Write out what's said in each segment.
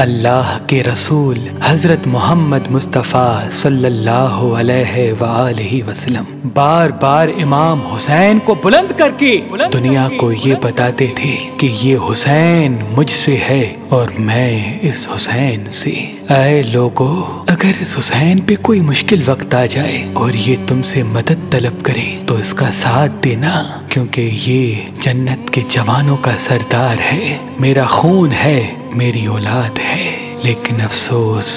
अल्लाह के रसूल हजरत मोहम्मद मुस्तफ़ा सल्लल्लाहु अलैहि वसल्लम बार बार इमाम हुसैन को बुलंद करके दुनिया को ये बताते थे कि ये हुसैन मुझसे है और मैं इस हुसैन से। ऐ लोगो, अगर इस हुसैन पे कोई मुश्किल वक्त आ जाए और ये तुमसे मदद तलब करे तो इसका साथ देना, क्योंकि ये जन्नत के जवानों का सरदार है, मेरा खून है, मेरी औलाद है। लेकिन अफसोस,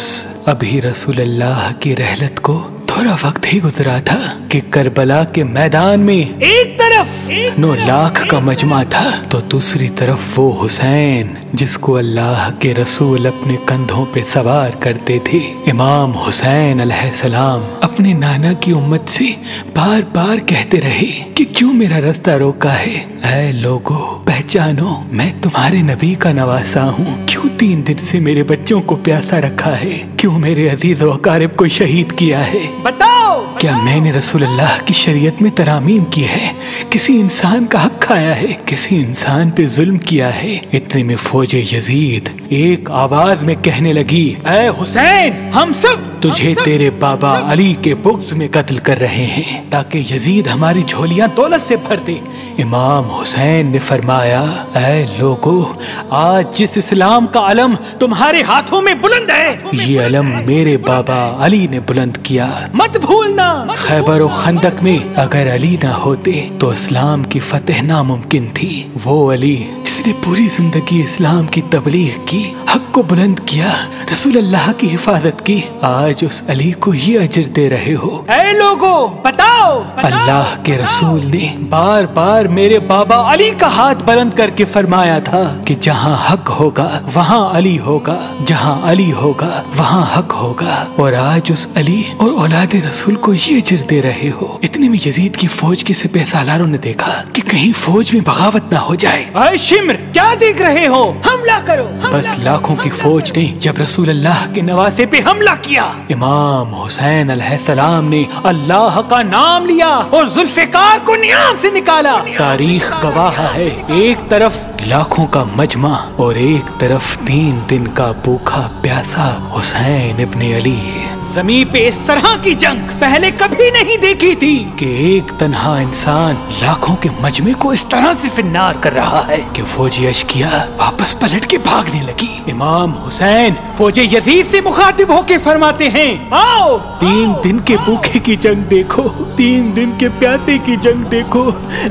अभी रसूलुल्लाह की रहलत को थोड़ा वक्त ही गुजरा था कि करबला के मैदान में एक तरफ 9 लाख का मजमा था तो दूसरी तरफ वो हुसैन जिसको अल्लाह के रसूल अपने कंधों पे सवार करते थे। इमाम हुसैन अलैहिस्सलाम अपने नाना की उम्मत से बार बार कहते रहे कि क्यों मेरा रास्ता रोका है। ऐ लोगो, पहचानो, मैं तुम्हारे नबी का नवासा हूँ। क्यों 3 दिन से मेरे बच्चों को प्यासा रखा है? क्यों मेरे अजीज व अकारिब को शहीद किया है? बताओ, क्या मैंने रसूलुल्लाह की शरीयत में तरामीम की है? किसी इंसान का हक खाया है? किसी इंसान पे जुल्म किया है? इतने में फौजे यजीद एक आवाज में कहने लगी, ऐ हुसैन, हम सब तुझे तेरे बाबा अली के बुग़्ज़ में कत्ल कर रहे हैं ताकि यजीद हमारी झोलियां दौलत से भर दे। इमाम हुसैन ने फरमाया, ऐ लोगो, आज जिस इस्लाम का अलम तुम्हारे हाथों में बुलंद है, ये अलम मेरे बाबा अली ने बुलंद किया, मत भूलना। खैबर और खंदक में अगर अली ना होते तो इस्लाम की फतेह नामुमकिन थी। वो अली जिसने पूरी जिंदगी इस्लाम की तबलीग की, हक को बुलंद किया, रसूलुल्लाह की हिफाजत की, आज उस अली को ये अजर दे रहे हो। ऐ लोगो, बताओ, अल्लाह के रसूल ने बार बार मेरे बाबा अली का हाथ बुलंद करके फरमाया था कि जहाँ हक होगा वहाँ अली होगा, जहाँ अली होगा वहाँ हक होगा। और आज उस अली और औलाद रसूल को ये अजर दे रहे हो। इतने में यजीद की फौज के सिपह सालारों ने देखा कि कहीं फौज में बगावत ना हो जाए। ऐ शिम्र, क्या देख रहे हो? हमला करो। बस लाखों की फौज ने जब रसूलुल्लाह के नवासे पे हमला किया, इमाम हुसैन अलैहिस्सलाम ने अल्लाह का नाम लिया और जुल्फ़िकार को नियाम से निकाला। तारीख गवाह है, एक तरफ लाखों का मजमा और एक तरफ 3 दिन का भूखा प्यासा हुसैन इब्ने अली। ज़मीन पे इस तरह की जंग पहले कभी नहीं देखी थी कि एक तन्हा इंसान लाखों के मजमे को इस तरह से फिन्नार कर रहा है कि फौजी अश्किया वापस पलट के भागने लगी। इमाम हुसैन फौजे यजीद से मुखातिब होके फरमाते हैं, आओ, 3 दिन के भूखे की जंग देखो, 3 दिन के प्यासे की जंग देखो,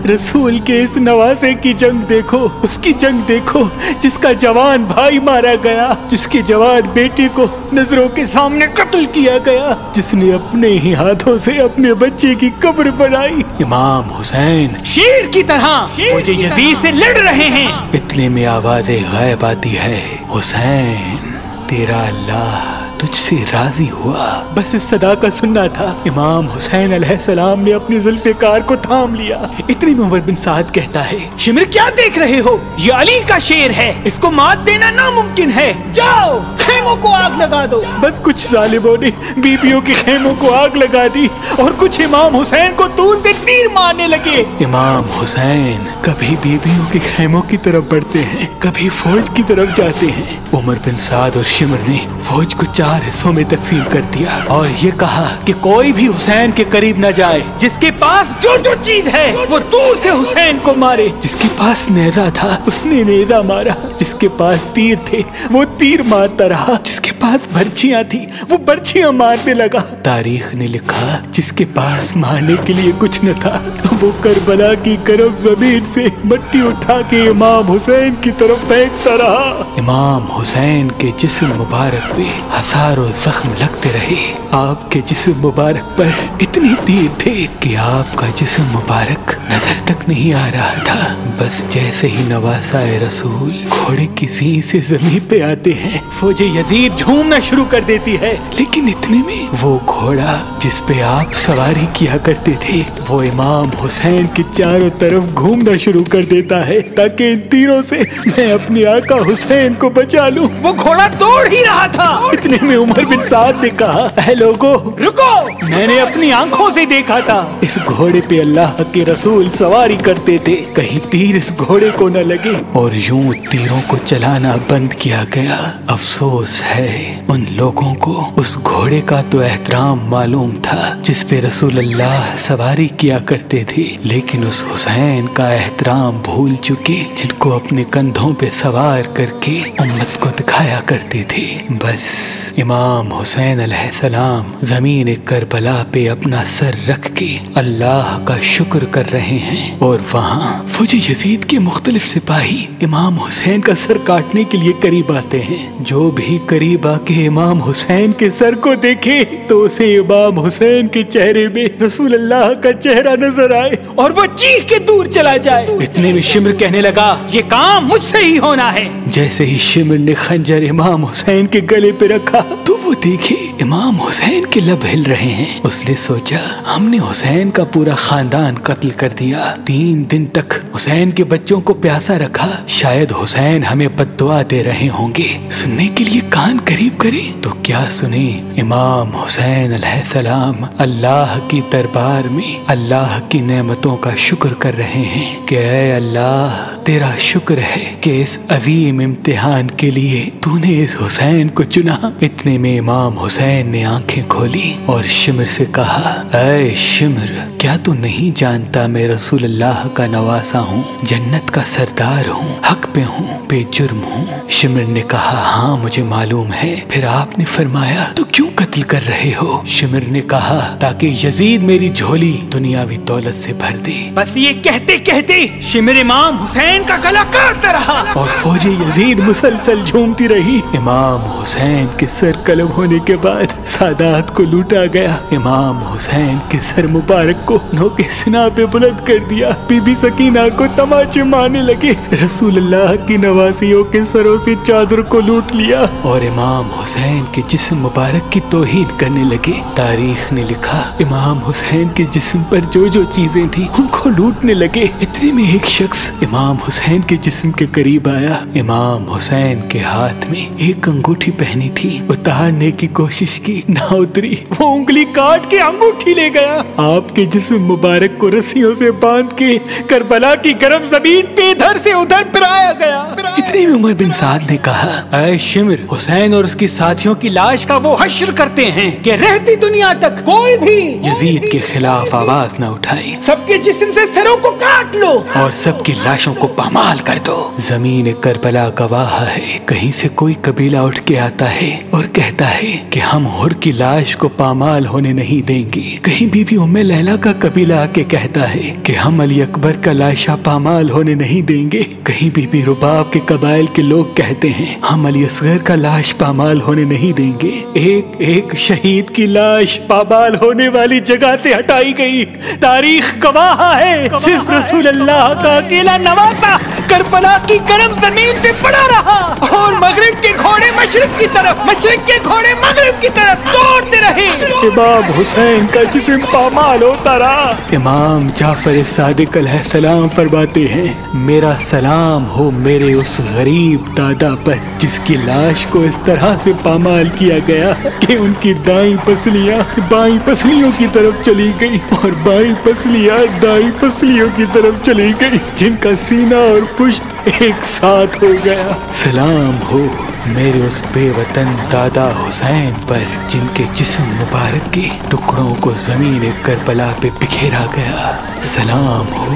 रसूल के इस नवासे की जंग देखो, उसकी जंग देखो जिसका जवान भाई मारा गया, जिसके जवान बेटे को नजरों के सामने कत्ल किया गया, जिसने अपने ही हाथों से अपने बच्चे की कब्र बनाई। इमाम हुसैन शेर की तरह फौजे यजीद से लड़ रहे हैं। इतने में आवाज़े गायब आती है, हुसैन, तेरा अल्लाह तुझसे राजी हुआ। बस इस सदा का सुनना था। इमाम हुसैन अलैहिस्सलाम ने अपनी जुल्फ़िकार को थाम लिया। इतनी में उमर बिन साद कहता है, शिमर, क्या देख रहे हो? ये अली का शेर है, इसको मात देना नामुमकिन है। जाओ, खेमों को आग लगा दो। बस कुछ जालिमों ने बीबियों के खेमों को आग लगा दी और कुछ इमाम हुसैन को दूर से तीर मारने लगे। इमाम हुसैन कभी बीबियों के खेमों की तरफ बढ़ते हैं, कभी फौज की तरफ जाते हैं। उमर बिन साद और शिमर ने फौज को 4 हिस्सों में तकसीम कर दिया और ये कहा कि कोई भी हुसैन के करीब न जाए, जिसके पास जो जो चीज है वो दूर से हुसैन को मारे। जिसके पास नेजा था उसने नेजा मारा, जिसके पास तीर थे वो तीर मारता रहा, जिसके पास बर्छियां थी वो बर्छियां मारने लगा। तारीख ने लिखा, जिसके पास मारने के लिए कुछ न था वो करबला की गर्म जमीन से मट्टी उठा के इमाम हुसैन की तरफ फेंकता रहा। इमाम हुसैन के जिस्म मुबारक पे हजारों जख्म लगते रहे। आपके जिस्म मुबारक पर इतने तीर थे कि आपका जिस्म मुबारक नजर तक नहीं आ रहा था। बस जैसे ही नवासाए रसूल घोड़े की सींग से जमीन पे आते हैं, फौजे यजीद झूमना शुरू कर देती है। लेकिन इतने में वो घोड़ा जिस पे आप सवारी किया करते थे वो इमाम हुसैन के चारों तरफ घूमना शुरू कर देता है ताकि इन तीरों से मैं अपने आका हुसैन को बचा लूं। वो घोड़ा दौड़ ही रहा था। इतने में उमर बिन साद ने कहा, ऐ लोगो रुको, मैंने अपनी आंखों से देखा था इस घोड़े पे अल्लाह के रसूल सवारी करते थे, कहीं तीर इस घोड़े को न लगे और यूं तीरों को चलाना बंद किया गया। अफसोस है उन लोगों को उस घोड़े का तो एहतराम मालूम था जिस पे रसूल अल्लाह सवारी किया करते थे, लेकिन उस हुसैन का एहतराम भूल चुके जिनको अपने कंधों पे सवार करके उम्मत को दिखाया करते थे। बस इमाम हुसैन अलैहिस्सलाम जमीन करबला पे अपना सर रख के अल्लाह का शुक्र कर रहे हैं और वहाँ फौजी यजीद के मुख्तलिफ सिपाही इमाम हुसैन का सर काटने के लिए करीब आते हैं। जो भी करीब आके इमाम हुसैन के सर को देखे तो उसे इमाम हुसैन के चेहरे में रसूल अल्लाह का चेहरा नजर आए और वो चीख के दूर चला जाए। इतने में शिमर कहने लगा, ये काम मुझसे ही होना है। जैसे ही शिमर ने खंजर इमाम हुसैन के गले पे रखा तो वो देखे इमाम हुसैन के लब हिल रहे हैं। उसने सोचा हमने हुसैन का पूरा खानदान कत्ल कर दिया, 3 दिन तक हुसैन के बच्चों को प्यासा रखा, शायद हुसैन हमें बद्दुआ दे रहे होंगे। सुनने के लिए कान करीब करे तो क्या सुने, इमाम हुसैन अलैहिस्सलाम अल्लाह की दरबार में अल्लाह की नेमतों का शुक्र कर रहे हैं कि ऐ अल्लाह तेरा शुक्र है कि इस अजीम इम्तिहान के लिए तूने इस हुसैन को चुना। इतने में इमाम हुसैन ने आंखें खोली और शिमर से कहा, ऐ शिमर क्या तू नहीं जानता मैं रसूल अल्लाह का नवासा हूँ, जन्नत का सरदार हूँ, हक पे हूँ, बेजुर्म हूँ। शिमर ने कहा, हाँ मुझे मालूम है। फिर आपने फरमाया तो क्यों कत्ल कर रहे हो? शिमर ने कहा, ताकि यजीद मेरी झोली दुनियावी दौलत से भर दे। बस ये कहते कहते शिमर इमाम हुसैन का गला काटता रहा और फौजी यजीद मुसलसल झूमती रही। इमाम हुसैन के सर कलम होने के बाद सादात को लूटा गया। इमाम हुसैन के सर मुबारक को नोके सिना पे बुलंद कर दिया। बीबी सकीना को तमाचे मारने लगे। रसूल अल्लाह की नवासियों के सरों से चादर को लूट लिया और इमाम हुसैन के जिस्म मुबारक की तौहीन करने लगे। तारीख ने लिखा इमाम हुसैन के जिस्म पर जो जो चीजें थी उनको लूटने लगे। इतने में एक शख्स इमाम हुसैन के जिस्म के करीब आया। इमाम हुसैन के हाथ में एक अंगूठी पहनी थी, उतारने की कोशिश की, ना उतरी। वो उंगली काट के अंगूठी ले गया। आपके जिस्म मुबारक को रस्सियों से बांध के करबला की गर्म जमीन पे इधर से उधर फिराया गया। इतने में उमर बिन साद ने कहा, ऐ शिमर हुसैन और उसकी साथियों की लाश का वो हश्र करते हैं कि रहती दुनिया तक कोई भी यजीद के खिलाफ आवाज न उठाए। सबके जिस्म से सरों को काट लो और सबकी लाशों को पामाल कर दो। जमीन करबला गवाह है, कहीं से कोई कबीला उठ के आता है और कहता है कि हम हुर की लाश को पामाल होने नहीं देंगे। कहीं बीबी उम्मे लैला का कबीला आके कहता है कि हम अली अकबर का लाशा पामाल होने नहीं देंगे। कहीं बीबी रुबाब के कबाइल के लोग कहते हैं हम अली असगर का लाश पामाल होने नहीं देंगे। एक एक शहीद की लाश पामाल होने वाली जगह से हटाई गई। तारीख गवाह है सिर्फ रसूल अल्लाह का अकेला नवासा करबला की गर्म जमीन पे पड़ा रहा और मगरिब के घोड़े मशरिक की तरफ, मशरिक के घोड़े मगरिब की तरफ दौड़ते रहे। इमाम हुसैन का जिस्म पामाल होता रहा। इमाम जाफर सादिक अलैहिस्सलाम फरमाते हैं, मेरा सलाम हो मेरे उस गरीब दादा पर जिसकी लाश को इस तरह से पामाल किया गया कि उनकी दाई पसलियां बाई पसलियों की तरफ चली गई और बाई पसलियां दाई पसलियों की तरफ चली गई, जिनका सीना और पुश्त एक साथ हो गया। सलाम हो मेरे उस बेवतन दादा हुसैन पर जिनके जिस्म मुबारक के टुकड़ों को जमीन करबला पे बिखेरा गया। सलाम हो,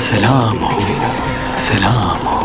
सलाम हो, सलाम हो।